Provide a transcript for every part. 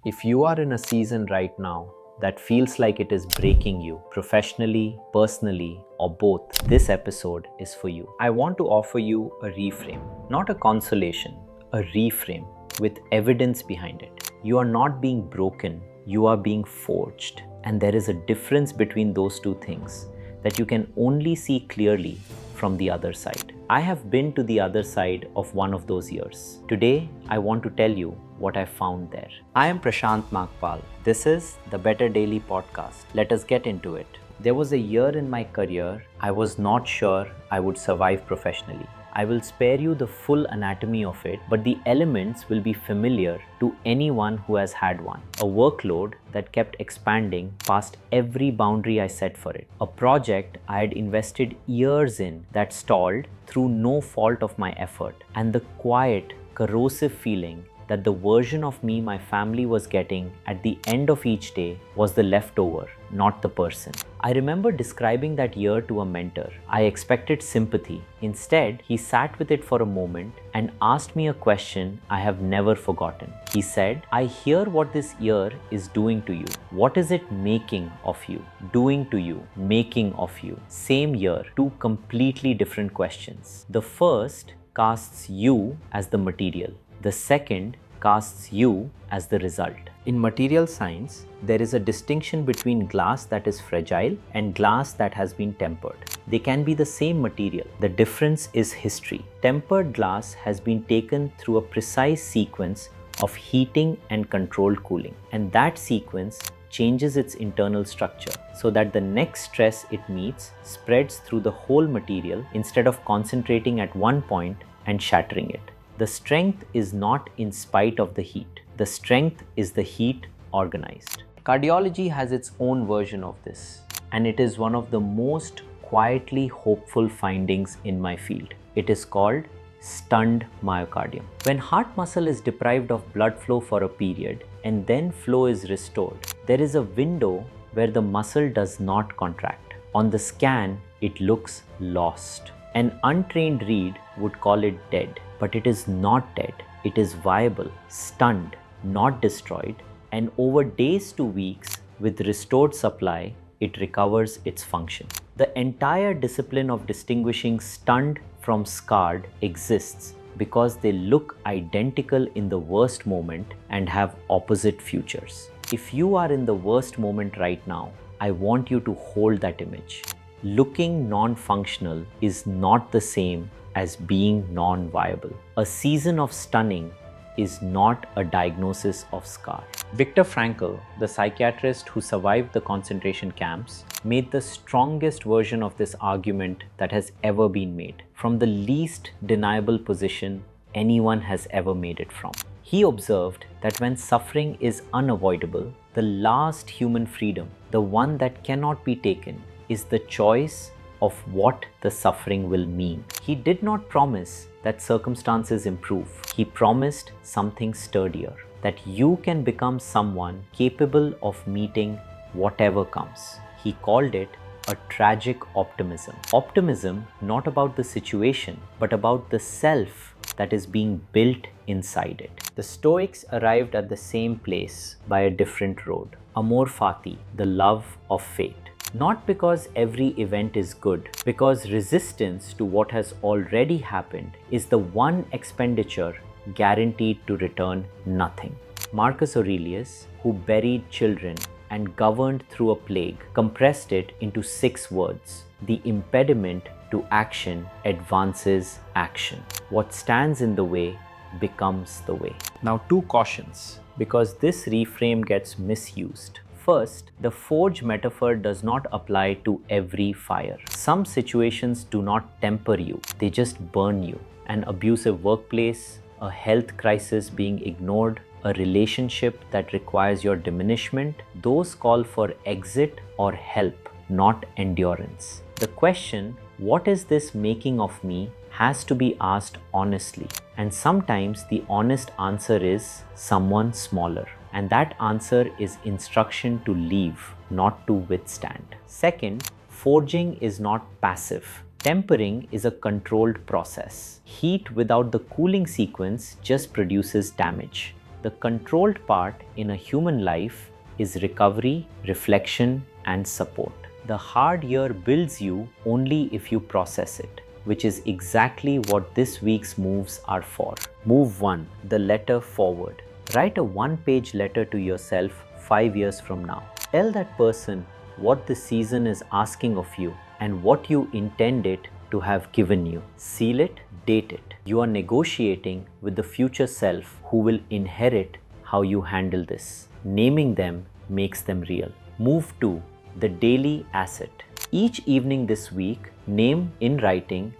If you are in a season right now that feels like it is breaking you, professionally, personally, or both, this episode is for you. I want to offer you a reframe, not a consolation, a reframe with evidence behind it. You are not being broken, you are being forged. And there is a difference between those two things that you can only see clearly from the other side. I have been to the other side of one of those years. Today, I want to tell you what I found there. I am Prashant Nagpal. This is the Better Daily Podcast. Let us get into it. There was a year in my career I was not sure I would survive professionally. I will spare you the full anatomy of it, but the elements will be familiar to anyone who has had one. A workload that kept expanding past every boundary I set for it. A project I had invested years in that stalled through no fault of my effort. And the quiet, corrosive feeling that the version of me my family was getting at the end of each day was the leftover, not the person. I remember describing that year to a mentor. I expected sympathy. Instead, he sat with it for a moment and asked me a question I have never forgotten. He said, "I hear what this year is doing to you. What is it making of you? Doing to you, making of you?" Same year, two completely different questions. The first casts you as the material. The second casts you as the result. In material science, there is a distinction between glass that is fragile and glass that has been tempered. They can be the same material. The difference is history. Tempered glass has been taken through a precise sequence of heating and controlled cooling, and that sequence changes its internal structure so that the next stress it meets spreads through the whole material instead of concentrating at one point and shattering it. The strength is not in spite of the heat. The strength is the heat organized. Cardiology has its own version of this, and it is one of the most quietly hopeful findings in my field. It is called stunned myocardium. When heart muscle is deprived of blood flow for a period and then flow is restored, there is a window where the muscle does not contract. On the scan, it looks lost. An untrained read would call it dead. But it is not dead. It is viable, stunned, not destroyed, and over days to weeks, with restored supply, it recovers its function. The entire discipline of distinguishing stunned from scarred exists because they look identical in the worst moment and have opposite futures. If you are in the worst moment right now, I want you to hold that image. Looking non-functional is not the same as being non-viable. A season of stunning is not a diagnosis of scar. Viktor Frankl, the psychiatrist who survived the concentration camps, made the strongest version of this argument that has ever been made, from the least deniable position anyone has ever made it from. He observed that when suffering is unavoidable, the last human freedom, the one that cannot be taken, is the choice of what the suffering will mean. He did not promise that circumstances improve. He promised something sturdier, that you can become someone capable of meeting whatever comes. He called it a tragic optimism. Optimism not about the situation, but about the self that is being built inside it. The Stoics arrived at the same place by a different road. Amor, Fati, the love of fate. Not because every event is good, because resistance to what has already happened is the one expenditure guaranteed to return nothing. Marcus Aurelius, who buried children and governed through a plague, compressed it into 6 words. The impediment to action advances action. What stands in the way becomes the way. Now, 2 cautions, because this reframe gets misused. First, the forge metaphor does not apply to every fire. Some situations do not temper you, they just burn you. An abusive workplace, a health crisis being ignored, a relationship that requires your diminishment, those call for exit or help, not endurance. The question, "What is this making of me?" has to be asked honestly. And sometimes the honest answer is someone smaller. And that answer is instruction to leave, not to withstand. Second, forging is not passive. Tempering is a controlled process. Heat without the cooling sequence just produces damage. The controlled part in a human life is recovery, reflection, and support. The hard year builds you only if you process it, which is exactly what this week's moves are for. Move 1. The letter forward. Write a one-page letter to yourself 5 years from now. Tell that person what the season is asking of you and what you intend it to have given you. Seal it, date it. You are negotiating with the future self who will inherit how you handle this. Naming them makes them real. Move 2. The daily asset. Each evening this week, name in writing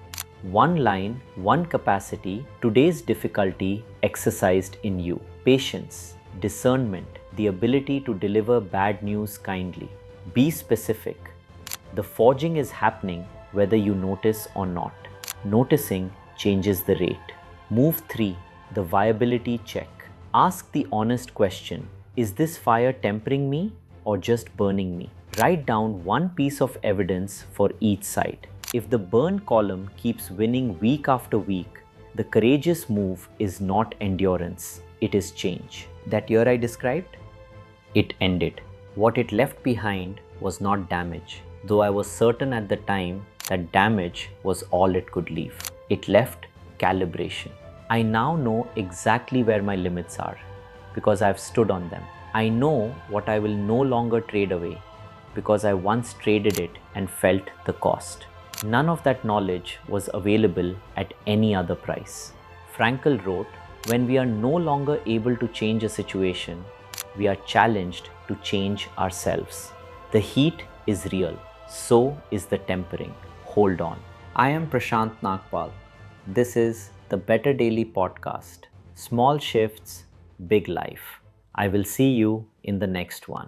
one line, one capacity, today's difficulty exercised in you. Patience, discernment, the ability to deliver bad news kindly. Be specific. The forging is happening whether you notice or not. Noticing changes the rate. Move 3. The viability check. Ask the honest question, is this fire tempering me or just burning me? Write down one piece of evidence for each side. If the burn column keeps winning week after week, the courageous move is not endurance, it is change. That year I described? It ended. What it left behind was not damage, though I was certain at the time that damage was all it could leave. It left calibration. I now know exactly where my limits are because I've stood on them. I know what I will no longer trade away because I once traded it and felt the cost. None of that knowledge was available at any other price. Frankl wrote, when we are no longer able to change a situation, we are challenged to change ourselves. The heat is real, so is the tempering. Hold on. I am Prashant Nagpal. This is the Better Daily Podcast. Small shifts, big life. I will see you in the next one.